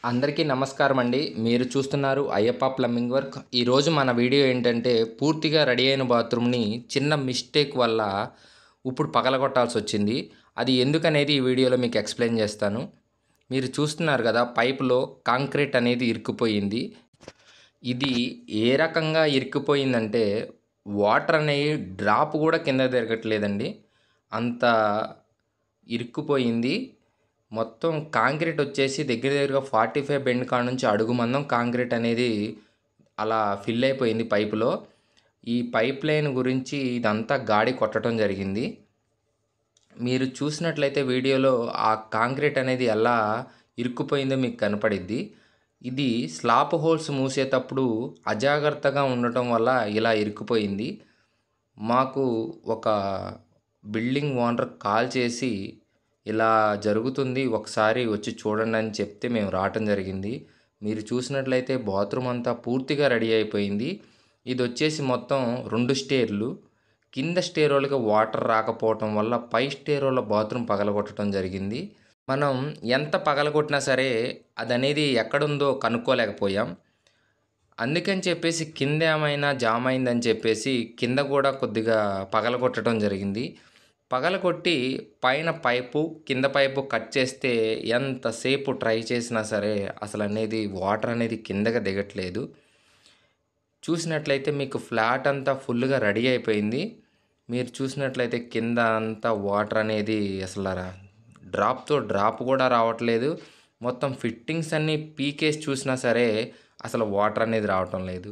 అందరికీ నమస్కారం అండి. మీరు చూస్తున్నారు అయ్యప్ప ప్లంబింగ్ వర్క్. ఈరోజు మన వీడియో ఏంటంటే పూర్తిగా రెడీ అయిన బాత్రూమ్‌ని చిన్న మిస్టేక్ వల్ల ఇప్పుడు పగలగొట్టాల్సొచ్చింది. అది ఎందుకనేది ఈ వీడియోలో మీకు ఎక్స్‌ప్లెయిన్ చేస్తాను. మీరు చూస్తున్నారు గదా! పైప్‌లో కాంక్రీట్ అనేది ఇరుక్కుపోయింది. ఇది ఏ రకంగా ఇరుక్కుపోయిందంటే వాటర్ అనేవి డ్రాప్ గూడా కిందకి దిగట్లేదండి. అంత ఇరుక్కుపోయింది. మొత్తం కాంక్రీట్ వచ్చేసి దగ్గర దగ్గరగా 45 బెండ్ కాడ నుంచి అడుగు మందం కాంక్రీట్ అనేది అలా ఫిల్ అయిపోయింది పైపులో. ఈ పైప్ లైన్ గురించి ఇదంతా గాడి కొట్టడం జరిగింది. మీరు చూసినట్లయితే వీడియోలో ఆ కాంక్రీట్ అనేది ఎలా ఇరుక్కుపోయిందో మీకు కనపడిద్ది. ఇది స్లాప్ హోల్స్ మూసేటప్పుడు అజాగ్రత్తగా ఉండటం వల్ల ఇలా ఇరుక్కుపోయింది. మాకు ఒక బిల్డింగ్ ఓనర్ కాల్ చేసి ఇలా జరుగుతుంది ఒకసారి వచ్చి చూడండి అని చెప్తే మేము రావటం జరిగింది. మీరు చూసినట్లయితే బాత్రూమ్ అంతా పూర్తిగా రెడీ అయిపోయింది. ఇదొచ్చేసి మొత్తం 2 స్టేర్లు. కింద స్టేరోళ్ళకి వాటర్ రాకపోవటం వల్ల పై స్టేరోళ్ళ బాత్రూమ్ పగలగొట్టడం జరిగింది. మనం ఎంత పగలగొట్టినా సరే అదనేది ఎక్కడుందో కనుక్కోలేకపోయాం. అందుకని చెప్పేసి కిందేమైనా జామ్ అయిందని చెప్పేసి కింద కూడా కొద్దిగా పగలగొట్టడం జరిగింది. పగలగొట్టి పైన పైపు, కింద పైపు కట్ చేస్తే ఎంతసేపు ట్రై చేసినా సరే అసలనేది వాటర్ అనేది కిందకి దిగట్లేదు. చూసినట్లయితే మీకు ఫ్లాట్ అంతా ఫుల్‌గా రెడీ అయిపోయింది. మీరు చూసినట్లయితే కింద అంతా వాటర్ అనేది డ్రాప్‌తో డ్రాప్ కూడా రావట్లేదు. మొత్తం ఫిట్టింగ్స్ అన్నీ పీకేసి చూసినా సరే అసలు వాటర్ అనేది రావటం లేదు.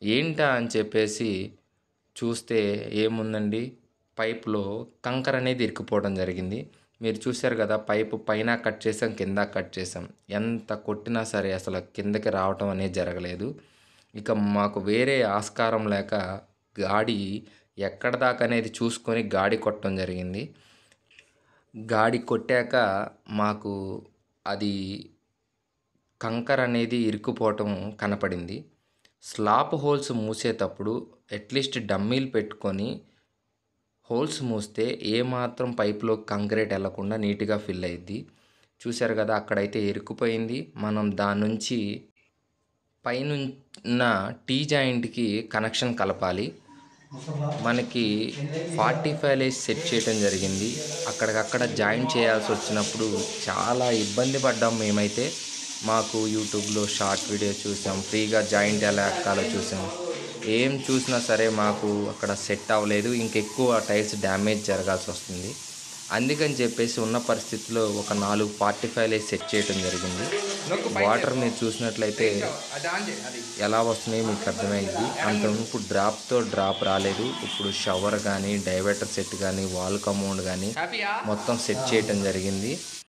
ఏంటా అని చెప్పేసి చూస్తే ఏముందండి, పైప్‌లో కంకర అనేది ఇరుక్కుపోవడం జరిగింది. మీరు చూసారు కదా! పైపు పైన కట్ చేసాం, కింద కట్ చేసాం. ఎంత కొట్టినా సరే అసలు కిందకి రావటం అనేది జరగలేదు. ఇక మాకు వేరే ఆస్కారం లేక గాడి ఎక్కడిదాకా అనేది చూసుకొని గాడి కొట్టడం జరిగింది. గాడి కొట్టాక మాకు అది కంకర అనేది ఇరుక్కుపోవటం కనపడింది. స్లాప్ హోల్స్ మూసేటప్పుడు అట్‌లీస్ట్ డమ్మీలు పెట్టుకొని హోల్స్ మూస్తే ఏమాత్రం పైప్‌లో కాంక్రీట్ ఎళ్ళకుండా నీట్‌గా ఫిల్ అయ్యిద్ది. చూసారు కదా! అక్కడైతే ఇరుక్కుపోయింది. మనం దాని నుంచి పైనున్న టీ జాయింట్‌కి కనెక్షన్ కలపాలి. మనకి 45 సెట్ చేయటం జరిగింది. అక్కడికక్కడ జాయింట్ చేయాల్సొచ్చినప్పుడు చాలా ఇబ్బంది పడ్డాం మేమైతే. మాకు యూట్యూబ్‌లో షార్ట్ వీడియో చూసాం. ఫ్రీగా జాయింట్ ఎలా ఎక్కాలో చూసాం. ఏం చూసినా సరే మాకు అక్కడ సెట్ అవ్వలేదు. ఇంకెక్కువ టైల్స్ డ్యామేజ్ జరగాల్సొస్తుంది. అందుకని చెప్పేసి ఉన్న పరిస్థితిలో ఒక 4 45 సెట్ చేయటం జరిగింది. వాటర్ మీరు చూసినట్లయితే ఎలా వస్తున్నాయో మీకు అర్థమైద్ది. అంతమునుపు డ్రాప్‌తో డ్రాప్ రాలేదు. ఇప్పుడు షవర్ గానీ, డైవర్టర్ సెట్ గానీ, వాల్ కమోడ్ గానీ మొత్తం సెట్ చేయటం జరిగింది.